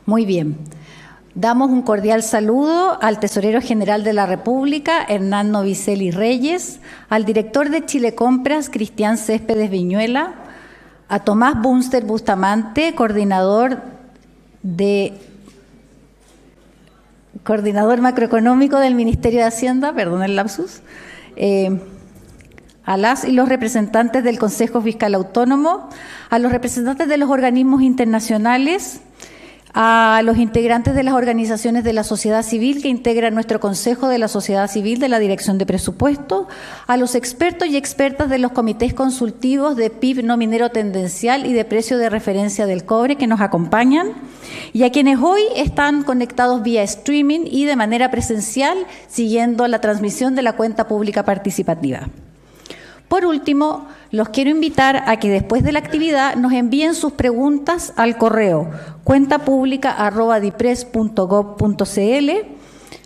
Muy bien. Damos un cordial saludo al Tesorero General de la República, Hernán Novicelli Reyes, al director de Chile Compras, Cristian Céspedes Viñuela, a Tomás Bunster Bustamante, coordinador macroeconómico del Ministerio de Hacienda, perdón el lapsus, a las y los representantes del Consejo Fiscal Autónomo, a los representantes de los organismos internacionales, a los integrantes de las organizaciones de la sociedad civil que integran nuestro Consejo de la Sociedad Civil de la Dirección de Presupuesto, a los expertos y expertas de los comités consultivos de PIB no minero tendencial y de precio de referencia del cobre que nos acompañan, y a quienes hoy están conectados vía streaming y de manera presencial siguiendo la transmisión de la cuenta pública participativa. Por último, los quiero invitar a que después de la actividad nos envíen sus preguntas al correo cuentapublica@dipres.gov.cl,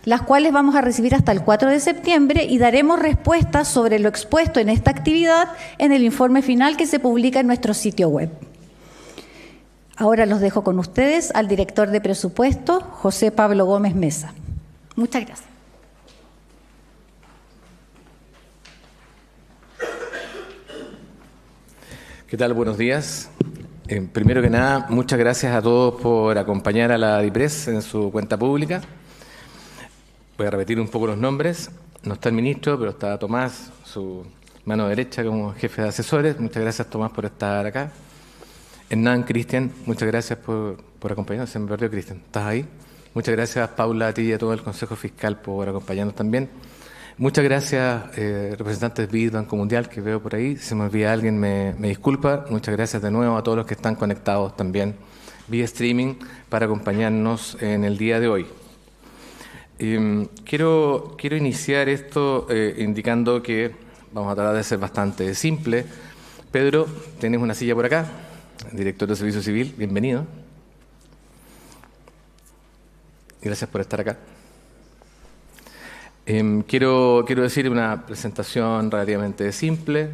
las cuales vamos a recibir hasta el 4 de septiembre y daremos respuestas sobre lo expuesto en esta actividad en el informe final que se publica en nuestro sitio web. Ahora los dejo con ustedes al director de presupuesto, José Pablo Gómez Mesa. Muchas gracias. ¿Qué tal? Buenos días. Primero que nada, muchas gracias a todos por acompañar a la DIPRES en su cuenta pública. Voy a repetir un poco los nombres. No está el ministro, pero está Tomás, su mano derecha como jefe de asesores. Muchas gracias, Tomás, por estar acá. Hernán, Cristian, muchas gracias por acompañarnos. Se me perdió Cristian. ¿Estás ahí? Muchas gracias, Paula, a ti y a todo el Consejo Fiscal por acompañarnos también. Muchas gracias, representantes de BID, Banco Mundial, que veo por ahí. Si se me olvida alguien, me disculpa. Muchas gracias de nuevo a todos los que están conectados también vía streaming para acompañarnos en el día de hoy. Quiero iniciar esto indicando que vamos a tratar de ser bastante simple. Pedro, tienes una silla por acá, director de Servicio Civil, bienvenido. Gracias por estar acá. Quiero decir una presentación relativamente simple.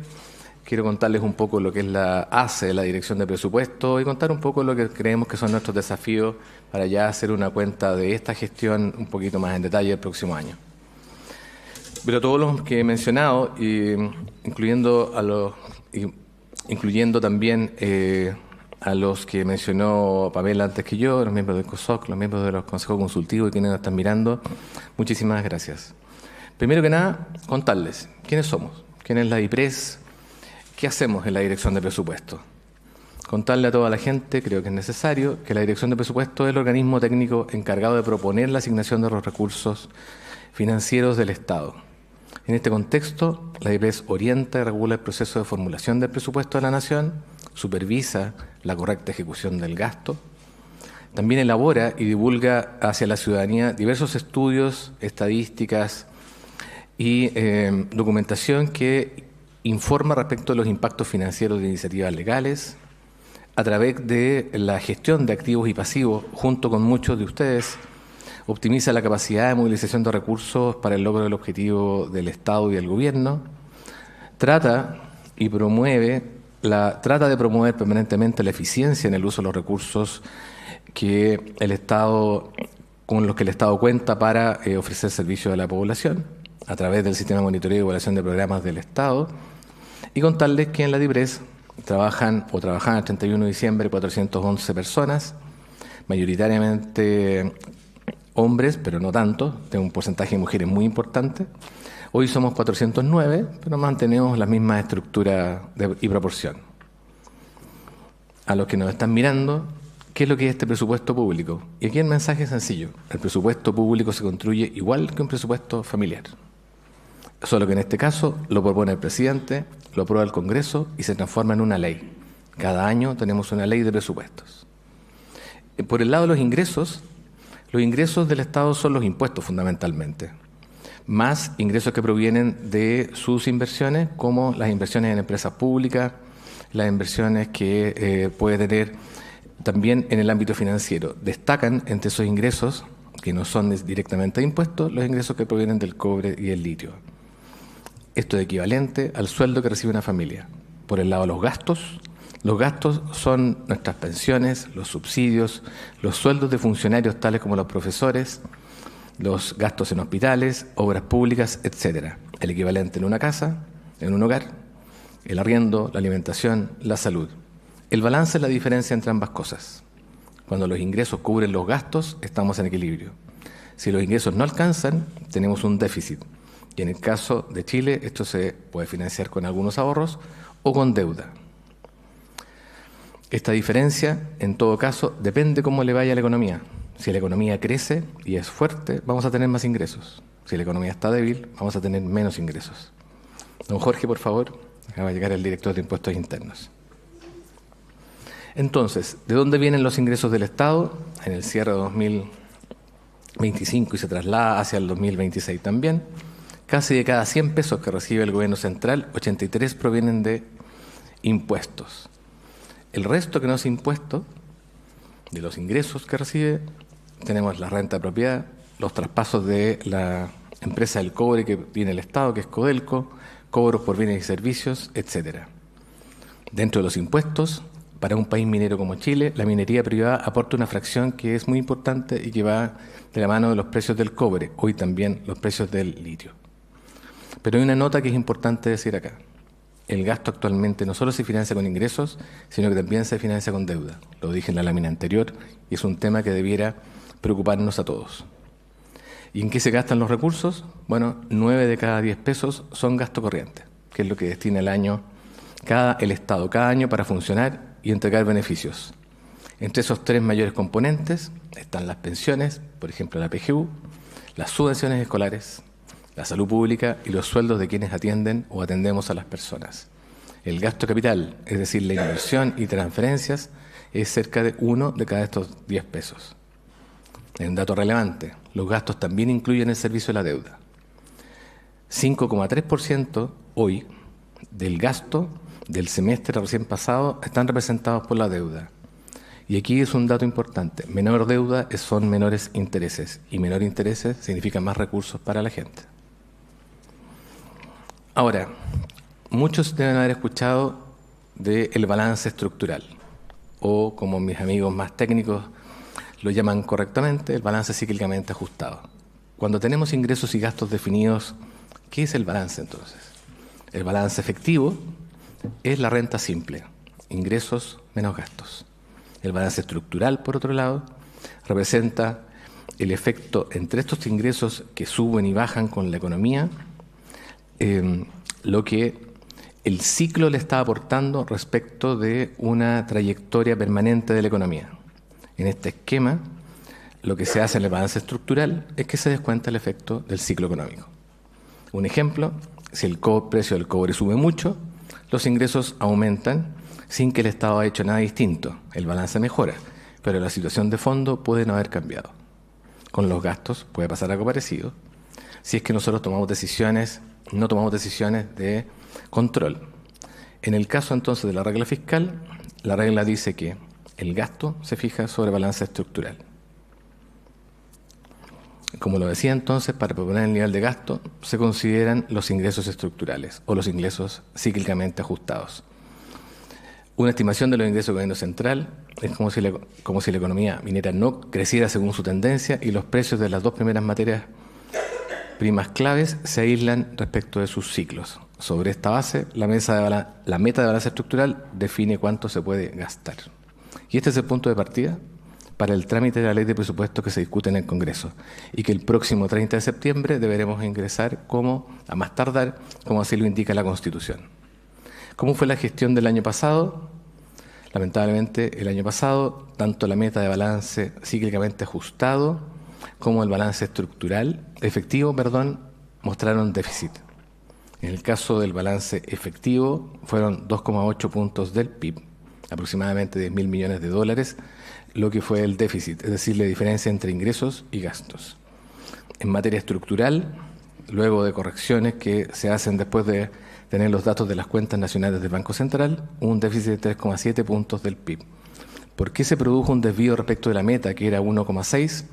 Quiero contarles un poco lo que es la ACE de la Dirección de Presupuesto y contar un poco lo que creemos que son nuestros desafíos para ya hacer una cuenta de esta gestión un poquito más en detalle el próximo año. Pero todos los que he mencionado, incluyendo también a los que mencionó Pamela antes que yo, los miembros del COSOC, los miembros de los consejos consultivos y quienes nos están mirando, muchísimas gracias. Primero que nada, contarles quiénes somos, quién es la DIPRES, qué hacemos en la Dirección de Presupuesto. Contarle a toda la gente, creo que es necesario, que la Dirección de Presupuesto es el organismo técnico encargado de proponer la asignación de los recursos financieros del Estado. En este contexto, la DIPRES orienta y regula el proceso de formulación del presupuesto de la Nación, supervisa la correcta ejecución del gasto, también elabora y divulga hacia la ciudadanía diversos estudios, estadísticas y documentación que informa respecto a los impactos financieros de iniciativas legales, a través de la gestión de activos y pasivos, junto con muchos de ustedes, optimiza la capacidad de movilización de recursos para el logro del objetivo del Estado y del Gobierno, trata de promover permanentemente la eficiencia en el uso de los recursos que el Estado, con los que el Estado cuenta para ofrecer servicios a la población, a través del sistema de monitoreo y evaluación de programas del Estado, y contarles que en la DIPRES trabajan el 31 de diciembre 411 personas, mayoritariamente hombres, pero no tanto, tengo un porcentaje de mujeres muy importante. Hoy somos 409, pero mantenemos la misma estructura y proporción. A los que nos están mirando, ¿qué es lo que es este presupuesto público? Y aquí el mensaje es sencillo. El presupuesto público se construye igual que un presupuesto familiar. Solo que en este caso lo propone el presidente, lo aprueba el Congreso y se transforma en una ley. Cada año tenemos una ley de presupuestos. Por el lado de los ingresos del Estado son los impuestos fundamentalmente, más ingresos que provienen de sus inversiones, como las inversiones en empresas públicas, las inversiones que puede tener también en el ámbito financiero. Destacan entre esos ingresos, que no son directamente de impuestos, los ingresos que provienen del cobre y el litio. Esto es equivalente al sueldo que recibe una familia. Por el lado de los gastos, Los gastos son nuestras pensiones, los subsidios, los sueldos de funcionarios tales como los profesores, los gastos en hospitales, obras públicas, etc. El equivalente en una casa, en un hogar, el arriendo, la alimentación, la salud. El balance es la diferencia entre ambas cosas. Cuando los ingresos cubren los gastos, estamos en equilibrio. Si los ingresos no alcanzan, tenemos un déficit. Y en el caso de Chile, esto se puede financiar con algunos ahorros o con deuda. Esta diferencia, en todo caso, depende cómo le vaya a la economía. Si la economía crece y es fuerte, vamos a tener más ingresos. Si la economía está débil, vamos a tener menos ingresos. Don Jorge, por favor, acaba de llegar el director de Impuestos Internos. Entonces, ¿de dónde vienen los ingresos del Estado? En el cierre de 2025 y se traslada hacia el 2026 también. Casi de cada 100 pesos que recibe el gobierno central, 83 provienen de impuestos. El resto que no es impuesto, de los ingresos que recibe, tenemos la renta de propiedad, los traspasos de la empresa del cobre que tiene el Estado, que es Codelco, cobros por bienes y servicios, etc. Dentro de los impuestos, para un país minero como Chile, la minería privada aporta una fracción que es muy importante y que va de la mano de los precios del cobre, hoy también los precios del litio. Pero hay una nota que es importante decir acá. El gasto actualmente no solo se financia con ingresos, sino que también se financia con deuda. Lo dije en la lámina anterior y es un tema que debiera preocuparnos a todos. ¿Y en qué se gastan los recursos? Bueno, 9 de cada 10 pesos son gasto corriente, que es lo que destina el Estado cada año para funcionar y entregar beneficios. Entre esos 3 mayores componentes están las pensiones, por ejemplo la PGU, las subvenciones escolares, la salud pública y los sueldos de quienes atienden o atendemos a las personas. El gasto capital, es decir, la inversión y transferencias, es cerca de 1 de cada estos 10 pesos. Un dato relevante, los gastos también incluyen el servicio de la deuda. 5,3% hoy del gasto del semestre recién pasado están representados por la deuda. Y aquí es un dato importante, menor deuda son menores intereses, y menor intereses significa más recursos para la gente. Ahora, muchos deben haber escuchado del balance estructural, o como mis amigos más técnicos lo llaman correctamente, el balance cíclicamente ajustado. Cuando tenemos ingresos y gastos definidos, ¿qué es el balance entonces? El balance efectivo es la renta simple, ingresos menos gastos. El balance estructural, por otro lado, representa el efecto entre estos ingresos que suben y bajan con la economía, lo que el ciclo le está aportando respecto de una trayectoria permanente de la economía. En este esquema, lo que se hace en el balance estructural es que se descuenta el efecto del ciclo económico. Un ejemplo, si el precio del cobre sube mucho, los ingresos aumentan sin que el Estado haya hecho nada distinto. El balance mejora, pero la situación de fondo puede no haber cambiado. Con los gastos puede pasar algo parecido, si es que nosotros no tomamos decisiones de control. En el caso entonces de la regla fiscal, la regla dice que el gasto se fija sobre balance estructural. Como lo decía entonces, para proponer el nivel de gasto se consideran los ingresos estructurales o los ingresos cíclicamente ajustados. Una estimación de los ingresos del gobierno central es como si la economía minera no creciera según su tendencia y los precios de las 2 primeras materias primas claves se aíslan respecto de sus ciclos. Sobre esta base, la meta de balance estructural define cuánto se puede gastar. Y este es el punto de partida para el trámite de la ley de presupuestos que se discute en el Congreso y que el próximo 30 de septiembre deberemos ingresar a más tardar, como así lo indica la Constitución. ¿Cómo fue la gestión del año pasado? Lamentablemente, el año pasado, tanto la meta de balance cíclicamente ajustado como el balance efectivo, mostraron déficit. En el caso del balance efectivo, fueron 2,8 puntos del PIB, aproximadamente 10.000 millones de dólares, lo que fue el déficit, es decir, la diferencia entre ingresos y gastos. En materia estructural, luego de correcciones que se hacen después de tener los datos de las cuentas nacionales del Banco Central, un déficit de 3,7 puntos del PIB. ¿Por qué se produjo un desvío respecto de la meta, que era 1,6?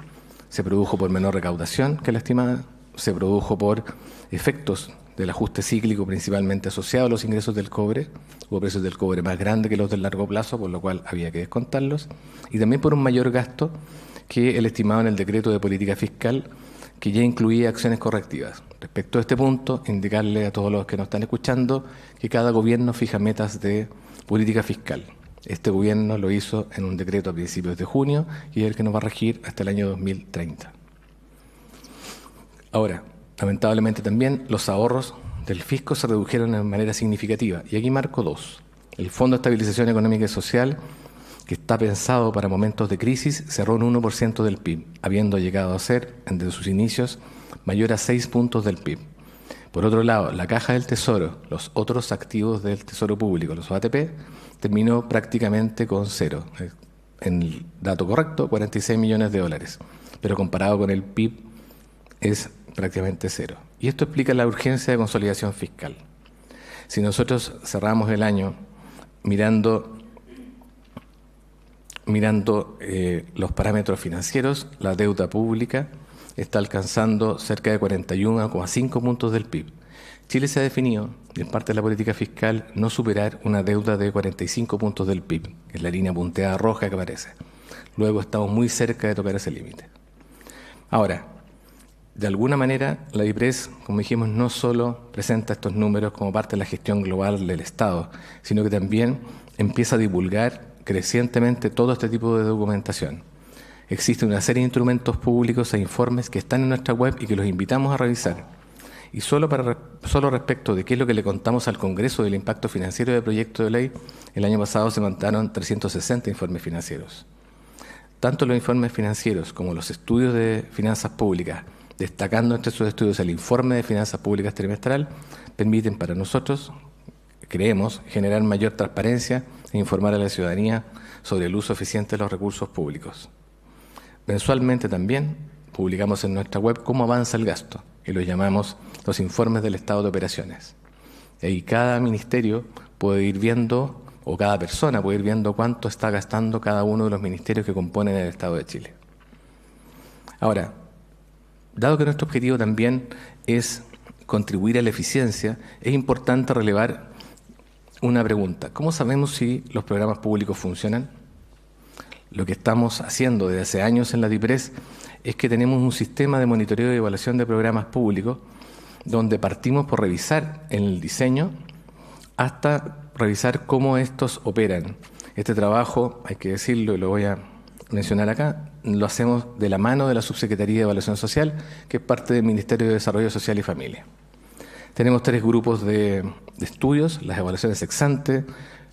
Se produjo por menor recaudación que la estimada, se produjo por efectos del ajuste cíclico principalmente asociado a los ingresos del cobre. Hubo precios del cobre más grandes que los del largo plazo, por lo cual había que descontarlos. Y también por un mayor gasto que el estimado en el decreto de política fiscal, que ya incluía acciones correctivas. Respecto a este punto, indicarle a todos los que nos están escuchando que cada gobierno fija metas de política fiscal. Este gobierno lo hizo en un decreto a principios de junio y es el que nos va a regir hasta el año 2030. Ahora, lamentablemente también los ahorros del fisco se redujeron de manera significativa. Y aquí marco dos. El Fondo de Estabilización Económica y Social, que está pensado para momentos de crisis, cerró en 1% del PIB, habiendo llegado a ser, desde sus inicios, mayor a 6 puntos del PIB. Por otro lado, la Caja del Tesoro, los otros activos del Tesoro Público, los OATP, terminó prácticamente con cero. En el dato correcto, 46 millones de dólares, pero comparado con el PIB es prácticamente cero. Y esto explica la urgencia de consolidación fiscal. Si nosotros cerramos el año mirando los parámetros financieros, la deuda pública está alcanzando cerca de 41,5 puntos del PIB. Chile se ha definido, en parte de la política fiscal, no superar una deuda de 45 puntos del PIB, que es la línea punteada roja que aparece. Luego estamos muy cerca de tocar ese límite. Ahora, de alguna manera, la DIPRES, como dijimos, no solo presenta estos números como parte de la gestión global del Estado, sino que también empieza a divulgar crecientemente todo este tipo de documentación. Existe una serie de instrumentos públicos e informes que están en nuestra web y que los invitamos a revisar. Y solo respecto de qué es lo que le contamos al Congreso del impacto financiero del proyecto de ley, el año pasado se mandaron 360 informes financieros. Tanto los informes financieros como los estudios de finanzas públicas, destacando entre sus estudios el informe de finanzas públicas trimestral, permiten para nosotros, creemos, generar mayor transparencia e informar a la ciudadanía sobre el uso eficiente de los recursos públicos. Mensualmente también publicamos en nuestra web cómo avanza el gasto, y lo llamamos los informes del estado de operaciones. Y cada ministerio puede ir viendo, o cada persona puede ir viendo cuánto está gastando cada uno de los ministerios que componen el Estado de Chile. Ahora, dado que nuestro objetivo también es contribuir a la eficiencia, es importante relevar una pregunta. ¿Cómo sabemos si los programas públicos funcionan? Lo que estamos haciendo desde hace años en la DIPRES es que tenemos un sistema de monitoreo y evaluación de programas públicos donde partimos por revisar el diseño hasta revisar cómo estos operan. Este trabajo, hay que decirlo y lo voy a mencionar acá, lo hacemos de la mano de la Subsecretaría de Evaluación Social, que es parte del Ministerio de Desarrollo Social y Familia. Tenemos 3 grupos de estudios: las evaluaciones ex ante,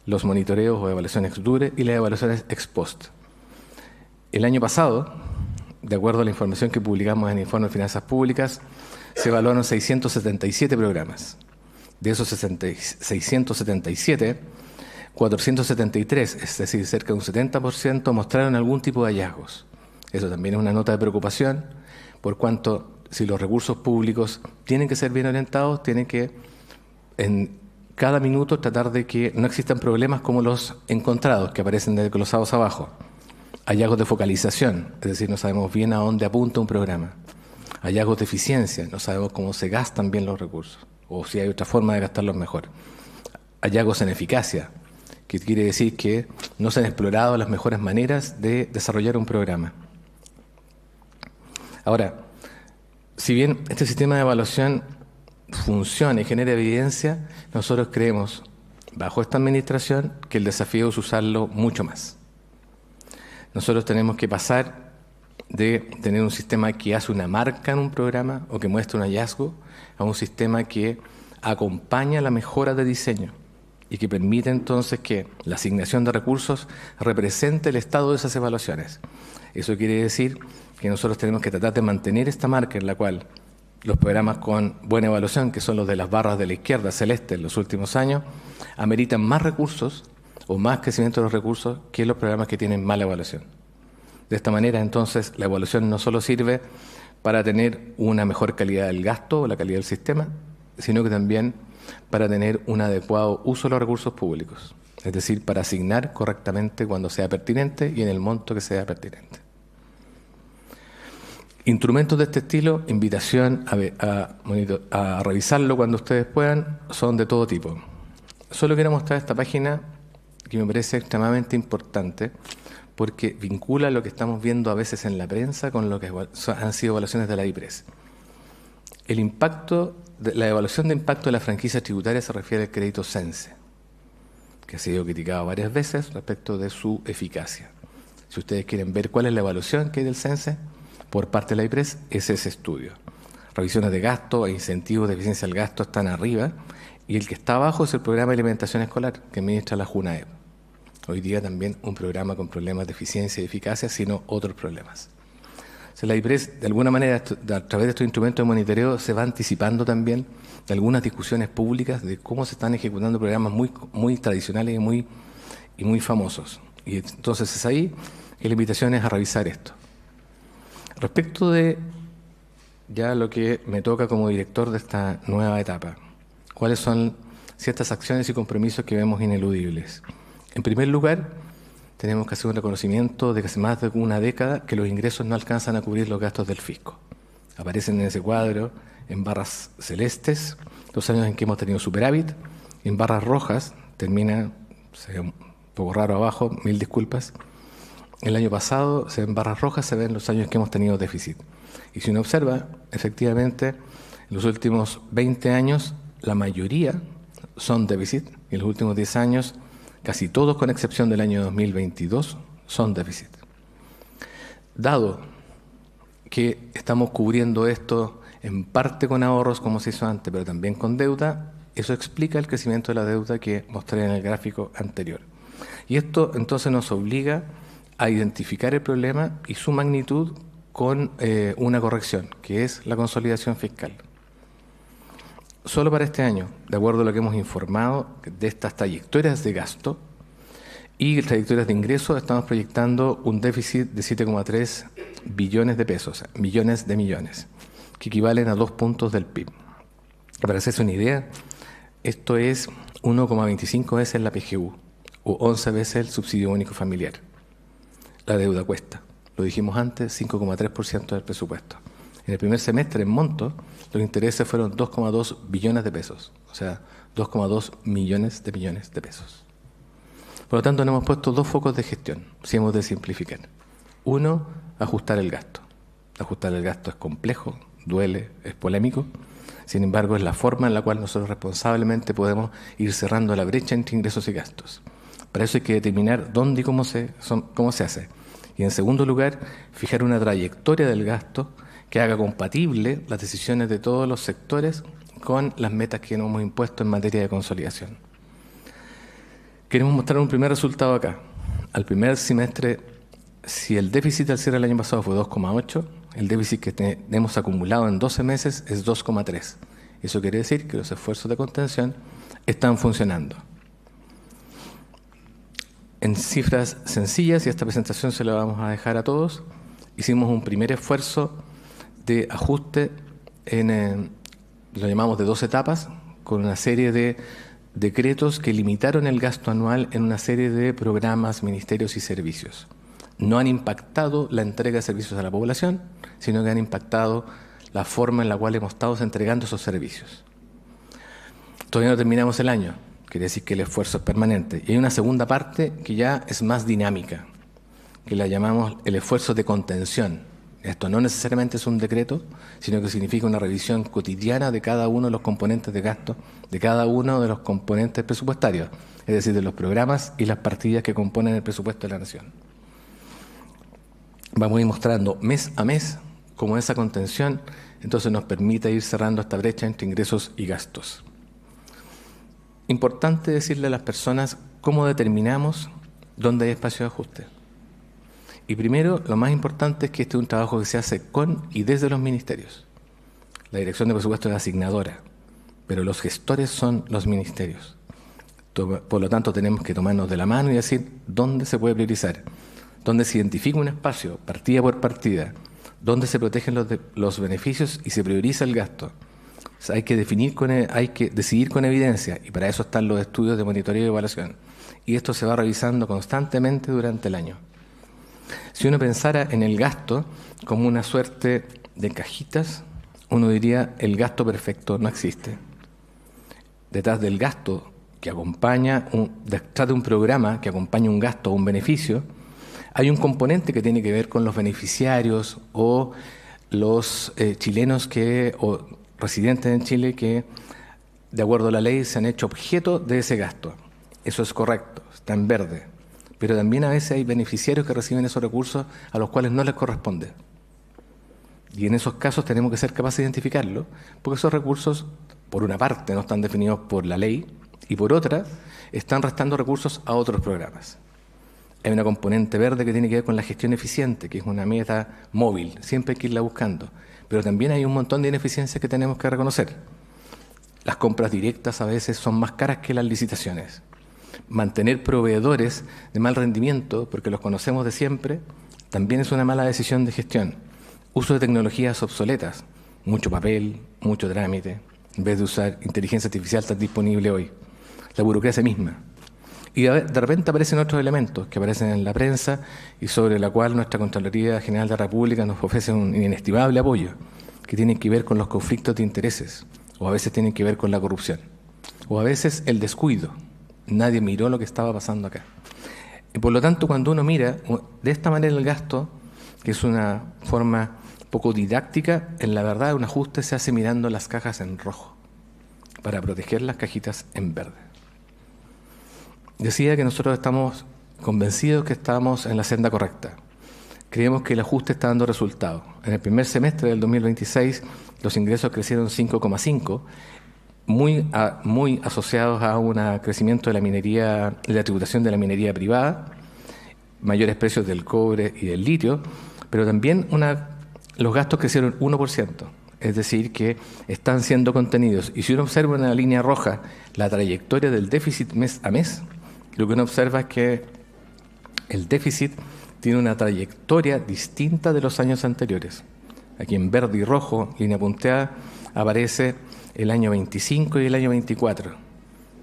los monitoreos o evaluaciones ex dure y las evaluaciones ex post. El año pasado, de acuerdo a la información que publicamos en el Informe de Finanzas Públicas, se evaluaron 677 programas. De esos 677, 473, es decir, cerca de un 70%, mostraron algún tipo de hallazgos. Eso también es una nota de preocupación, por cuanto si los recursos públicos tienen que ser bien orientados, tienen que en cada minuto tratar de que no existan problemas como los encontrados, que aparecen desglosados abajo. Hallazgos de focalización, es decir, no sabemos bien a dónde apunta un programa. Hallazgos de eficiencia, no sabemos cómo se gastan bien los recursos, o si hay otra forma de gastarlos mejor. Hallazgos en eficacia, que quiere decir que no se han explorado las mejores maneras de desarrollar un programa. Ahora, si bien este sistema de evaluación funciona y genera evidencia, nosotros creemos, bajo esta administración, que el desafío es usarlo mucho más. Nosotros tenemos que pasar de tener un sistema que hace una marca en un programa o que muestra un hallazgo a un sistema que acompaña la mejora de diseño y que permite entonces que la asignación de recursos represente el estado de esas evaluaciones. Eso quiere decir que nosotros tenemos que tratar de mantener esta marca en la cual los programas con buena evaluación, que son los de las barras de la izquierda celeste en los últimos años, ameritan más recursos o más crecimiento de los recursos que los programas que tienen mala evaluación. De esta manera, entonces, la evaluación no solo sirve para tener una mejor calidad del gasto o la calidad del sistema, sino que también para tener un adecuado uso de los recursos públicos, es decir, para asignar correctamente cuando sea pertinente y en el monto que sea pertinente. Instrumentos de este estilo, invitación a revisarlo cuando ustedes puedan, son de todo tipo. Solo quiero mostrar esta página que me parece extremadamente importante porque vincula lo que estamos viendo a veces en la prensa con lo que han sido evaluaciones de la IPRES. La evaluación de impacto de la franquicia tributaria se refiere al crédito Sense, que ha sido criticado varias veces respecto de su eficacia. Si ustedes quieren ver cuál es la evaluación que hay del Sense por parte de la IPRES, es ese estudio. Revisiones de gasto e incentivos de eficiencia del gasto están arriba, y el que está abajo es el programa de alimentación escolar que administra la JUNAEP. Hoy día también un programa con problemas de eficiencia y eficacia, sino otros problemas. O sea, la IPRES, de alguna manera, a través de estos instrumentos de monitoreo, se va anticipando también de algunas discusiones públicas de cómo se están ejecutando programas muy tradicionales y muy famosos. Y entonces es ahí que la invitación es a revisar esto. Respecto de ya lo que me toca como director de esta nueva etapa, ¿cuáles son ciertas acciones y compromisos que vemos ineludibles? En primer lugar, tenemos que hacer un reconocimiento de que hace más de una década que los ingresos no alcanzan a cubrir los gastos del fisco. Aparecen en ese cuadro en barras celestes los años en que hemos tenido superávit, en barras rojas, termina, se ve un poco raro abajo, 1000 disculpas. El año pasado, en barras rojas, se ven los años que hemos tenido déficit. Y si uno observa, efectivamente, en los últimos 20 años, la mayoría son déficit, y en los últimos 10 años, casi todos, con excepción del año 2022, son déficit. Dado que estamos cubriendo esto en parte con ahorros, como se hizo antes, pero también con deuda, eso explica el crecimiento de la deuda que mostré en el gráfico anterior. Y esto entonces nos obliga a identificar el problema y su magnitud con una corrección, que es la consolidación fiscal. Solo para este año, de acuerdo a lo que hemos informado de estas trayectorias de gasto y trayectorias de ingresos, estamos proyectando un déficit de 7,3 billones de pesos, millones de millones, que equivalen a 2 puntos del PIB. Para hacerse una idea, esto es 1,25 veces la PGU o 11 veces el subsidio único familiar. La deuda cuesta, lo dijimos antes, 5,3% del presupuesto. En el primer semestre, en monto, los intereses fueron 2,2 billones de pesos, o sea, 2,2 millones de pesos. Por lo tanto, nos hemos puesto 2 focos de gestión, si hemos de simplificar. Uno, ajustar el gasto. Ajustar el gasto es complejo, duele, es polémico. Sin embargo, es la forma en la cual nosotros responsablemente podemos ir cerrando la brecha entre ingresos y gastos. Para eso hay que determinar dónde y cómo se hace. Y en segundo lugar, fijar una trayectoria del gasto que haga compatible las decisiones de todos los sectores con las metas que nos hemos impuesto en materia de consolidación. Queremos mostrar un primer resultado acá. Al primer semestre, si el déficit al cierre del año pasado fue 2,8, el déficit que tenemos acumulado en 12 meses es 2,3. Eso quiere decir que los esfuerzos de contención están funcionando. En cifras sencillas, y esta presentación se la vamos a dejar a todos, hicimos un primer esfuerzo de ajuste, lo llamamos de 2 etapas, con una serie de decretos que limitaron el gasto anual en una serie de programas, ministerios y servicios. No han impactado la entrega de servicios a la población, sino que han impactado la forma en la cual hemos estado entregando esos servicios. Todavía no terminamos el año. Quiere decir que el esfuerzo es permanente. Y hay una segunda parte que ya es más dinámica, que la llamamos el esfuerzo de contención. Esto no necesariamente es un decreto, sino que significa una revisión cotidiana de cada uno de los componentes de gasto, de cada uno de los componentes presupuestarios, es decir, de los programas y las partidas que componen el presupuesto de la Nación. Vamos a ir mostrando mes a mes cómo esa contención entonces nos permite ir cerrando esta brecha entre ingresos y gastos. Importante decirle a las personas cómo determinamos dónde hay espacio de ajuste. Y primero, lo más importante es que este es un trabajo que se hace con y desde los ministerios. La Dirección de Presupuesto es asignadora, pero los gestores son los ministerios. Por lo tanto, tenemos que tomarnos de la mano y decir dónde se puede priorizar, dónde se identifica un espacio, partida por partida, dónde se protegen los beneficios y se prioriza el gasto. O sea, hay que decidir con evidencia, y para eso están los estudios de monitoreo y evaluación. Y esto se va revisando constantemente durante el año. Si uno pensara en el gasto como una suerte de cajitas, uno diría el gasto perfecto no existe. Detrás del gasto que acompaña, detrás de un programa que acompaña un gasto o un beneficio, hay un componente que tiene que ver con los beneficiarios o los chilenos o residentes en Chile que, de acuerdo a la ley, se han hecho objeto de ese gasto. Eso es correcto, está en verde. Pero también a veces hay beneficiarios que reciben esos recursos a los cuales no les corresponde. Y en esos casos tenemos que ser capaces de identificarlo, porque esos recursos, por una parte, no están definidos por la ley, y por otra, están restando recursos a otros programas. Hay una componente verde que tiene que ver con la gestión eficiente, que es una meta móvil, siempre hay que irla buscando. Pero también hay un montón de ineficiencias que tenemos que reconocer. Las compras directas a veces son más caras que las licitaciones. Mantener proveedores de mal rendimiento, porque los conocemos de siempre, también es una mala decisión de gestión. Uso de tecnologías obsoletas, mucho papel, mucho trámite, en vez de usar inteligencia artificial tan disponible hoy. La burocracia misma. Y de repente aparecen otros elementos que aparecen en la prensa y sobre la cual nuestra Contraloría General de la República nos ofrece un inestimable apoyo, que tienen que ver con los conflictos de intereses, o a veces tienen que ver con la corrupción, o a veces el descuido. Nadie miró lo que estaba pasando acá. Y por lo tanto, cuando uno mira de esta manera el gasto, que es una forma poco didáctica, en la verdad un ajuste se hace mirando las cajas en rojo, para proteger las cajitas en verde. Decía que nosotros estamos convencidos que estamos en la senda correcta. Creemos que el ajuste está dando resultados. En el primer semestre del 2026 los ingresos crecieron 5,5%, muy asociados a un crecimiento de la minería, de la tributación de la minería privada, mayores precios del cobre y del litio, pero también los gastos crecieron 1%. Es decir, que están siendo contenidos. Y si uno observa en la línea roja la trayectoria del déficit mes a mes, lo que uno observa es que el déficit tiene una trayectoria distinta de los años anteriores. Aquí en verde y rojo, línea punteada, aparece el año 25 y el año 24.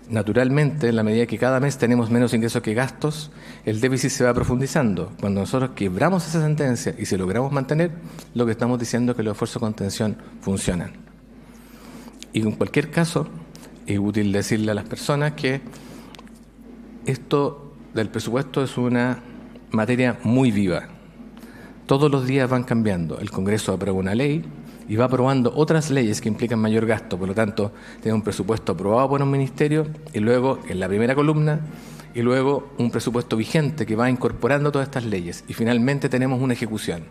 Naturalmente, en la medida que cada mes tenemos menos ingresos que gastos, el déficit se va profundizando. Cuando nosotros quebramos esa tendencia y si logramos mantener, lo que estamos diciendo es que los esfuerzos de contención funcionan. Y en cualquier caso, es útil decirle a las personas que esto del presupuesto es una materia muy viva. Todos los días van cambiando. El Congreso aprueba una ley y va aprobando otras leyes que implican mayor gasto. Por lo tanto, tiene un presupuesto aprobado por un ministerio y luego, en la primera columna, y luego un presupuesto vigente que va incorporando todas estas leyes. Y finalmente tenemos una ejecución.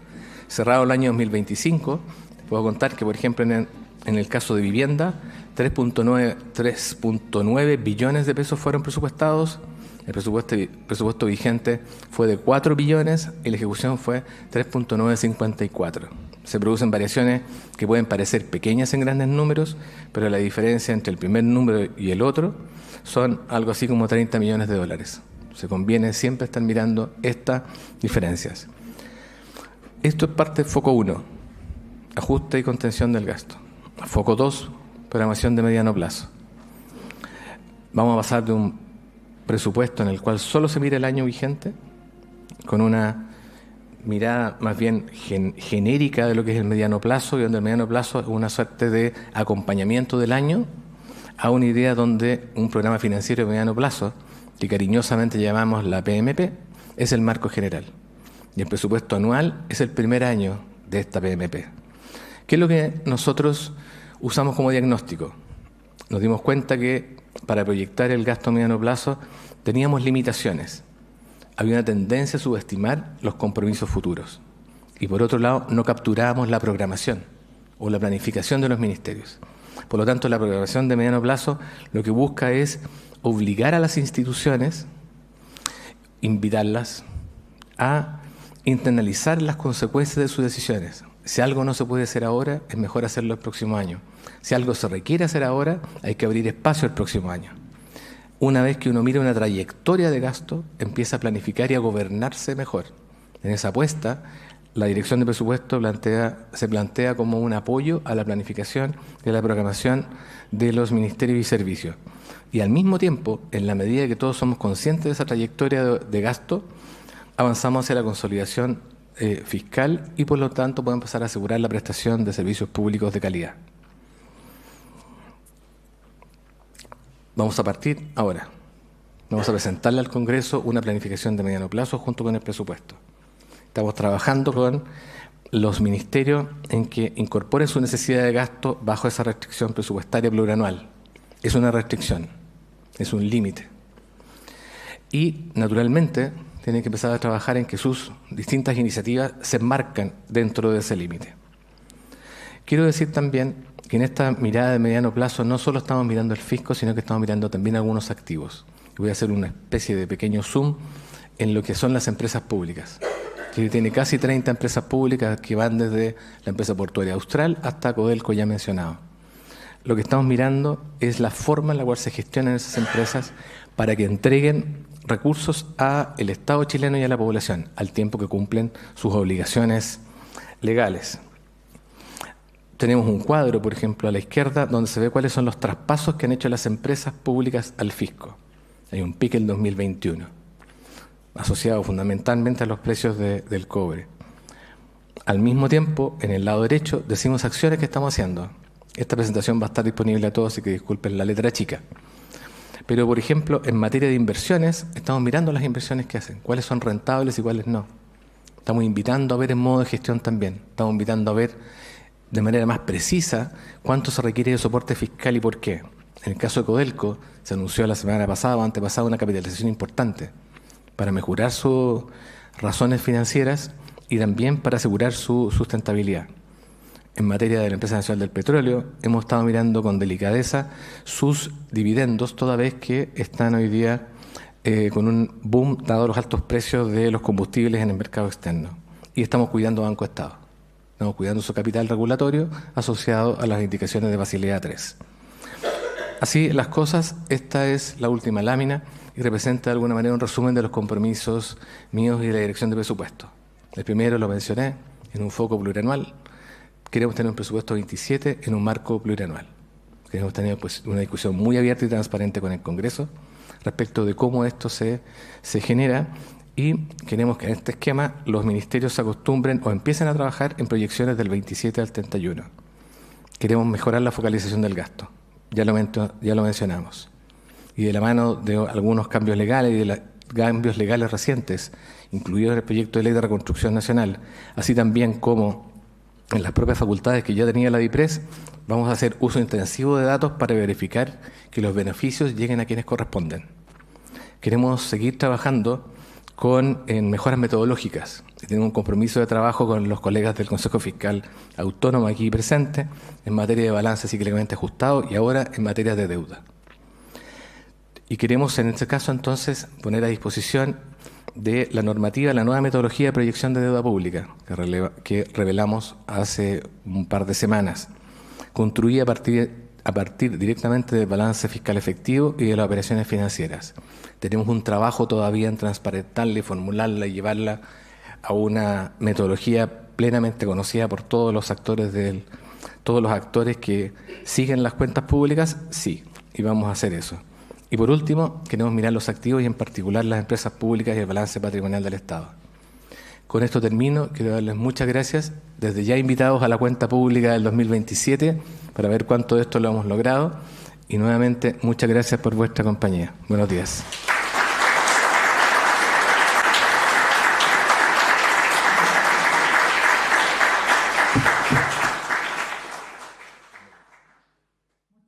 Cerrado el año 2025, puedo contar que, por ejemplo, en el caso de vivienda, 3.9 billones de pesos fueron presupuestados. El presupuesto vigente fue de 4 billones y la ejecución fue 3.954. Se producen variaciones que pueden parecer pequeñas en grandes números, pero la diferencia entre el primer número y el otro son algo así como 30 millones de dólares. Se conviene siempre estar mirando estas diferencias. Esto es parte del foco 1, ajuste y contención del gasto. Foco 2, programación de mediano plazo. Vamos a pasar de un presupuesto en el cual solo se mira el año vigente, con una mirada más bien genérica de lo que es el mediano plazo, y donde el mediano plazo es una suerte de acompañamiento del año, a una idea donde un programa financiero de mediano plazo, que cariñosamente llamamos la PMP, es el marco general. Y el presupuesto anual es el primer año de esta PMP. ¿Qué es lo que nosotros usamos como diagnóstico? Nos dimos cuenta que para proyectar el gasto a mediano plazo teníamos limitaciones. Había una tendencia a subestimar los compromisos futuros. Y por otro lado, no capturábamos la programación o la planificación de los ministerios. Por lo tanto, la programación de mediano plazo lo que busca es obligar a las instituciones, invitarlas a internalizar las consecuencias de sus decisiones. Si algo no se puede hacer ahora, es mejor hacerlo el próximo año. Si algo se requiere hacer ahora, hay que abrir espacio el próximo año. Una vez que uno mira una trayectoria de gasto, empieza a planificar y a gobernarse mejor. En esa apuesta, la Dirección de Presupuesto se plantea como un apoyo a la planificación y a la programación de los ministerios y servicios. Y al mismo tiempo, en la medida que todos somos conscientes de esa trayectoria de gasto, avanzamos hacia la consolidación fiscal y por lo tanto pueda empezar a asegurar la prestación de servicios públicos de calidad. Vamos a partir ahora. Vamos a presentarle al Congreso una planificación de mediano plazo junto con el presupuesto. Estamos trabajando con los ministerios en que incorporen su necesidad de gasto bajo esa restricción presupuestaria plurianual. Es una restricción, es un límite. Y, naturalmente, tienen que empezar a trabajar en que sus distintas iniciativas se enmarcan dentro de ese límite. Quiero decir también que en esta mirada de mediano plazo no solo estamos mirando el fisco, sino que estamos mirando también algunos activos. Voy a hacer una especie de pequeño zoom en lo que son las empresas públicas. Chile tiene casi 30 empresas públicas que van desde la empresa portuaria Austral hasta Codelco ya mencionado. Lo que estamos mirando es la forma en la cual se gestionan esas empresas para que entreguen recursos al Estado chileno y a la población, al tiempo que cumplen sus obligaciones legales. Tenemos un cuadro, por ejemplo, a la izquierda, donde se ve cuáles son los traspasos que han hecho las empresas públicas al fisco. Hay un pique en 2021, asociado fundamentalmente a los precios del cobre. Al mismo tiempo, en el lado derecho, decimos acciones que estamos haciendo. Esta presentación va a estar disponible a todos, así que disculpen la letra chica. Pero, por ejemplo, en materia de inversiones, estamos mirando las inversiones que hacen, cuáles son rentables y cuáles no. Estamos invitando a ver en modo de gestión también. Estamos invitando a ver de manera más precisa cuánto se requiere de soporte fiscal y por qué. En el caso de Codelco, se anunció la semana pasada o antepasada una capitalización importante para mejorar sus razones financieras y también para asegurar su sustentabilidad. En materia de la Empresa Nacional del Petróleo, hemos estado mirando con delicadeza sus dividendos, toda vez que están hoy día con un boom, dado los altos precios de los combustibles en el mercado externo. Y estamos cuidando Banco Estado. Estamos cuidando su capital regulatorio asociado a las indicaciones de Basilea III. Así las cosas, esta es la última lámina y representa de alguna manera un resumen de los compromisos míos y de la Dirección de Presupuesto. El primero lo mencioné, en un foco plurianual. Queremos tener un presupuesto 27 en un marco plurianual. Queremos tener una discusión muy abierta y transparente con el Congreso respecto de cómo esto se genera. Y queremos que en este esquema los ministerios se acostumbren o empiecen a trabajar en proyecciones del 27 al 31. Queremos mejorar la focalización del gasto, ya lo mencionamos. Y de la mano de algunos cambios legales y de los cambios legales recientes, incluidos en el proyecto de ley de reconstrucción nacional, así también como en las propias facultades que ya tenía la DIPRES, vamos a hacer uso intensivo de datos para verificar que los beneficios lleguen a quienes corresponden. Queremos seguir trabajando en mejoras metodológicas. Tenemos un compromiso de trabajo con los colegas del Consejo Fiscal Autónomo aquí presente en materia de balance cíclicamente ajustado y ahora en materia de deuda. Y queremos en este caso entonces poner a disposición de la normativa, la nueva metodología de proyección de deuda pública que revelamos hace un par de semanas, construida a partir directamente del balance fiscal efectivo y de las operaciones financieras. Tenemos un trabajo todavía en transparentarla y formularla y llevarla a una metodología plenamente conocida por todos los actores que siguen las cuentas públicas, sí, y vamos a hacer eso. Y por último, queremos mirar los activos y en particular las empresas públicas y el balance patrimonial del Estado. Con esto termino, quiero darles muchas gracias, desde ya invitados a la cuenta pública del 2027 para ver cuánto de esto lo hemos logrado y nuevamente muchas gracias por vuestra compañía. Buenos días.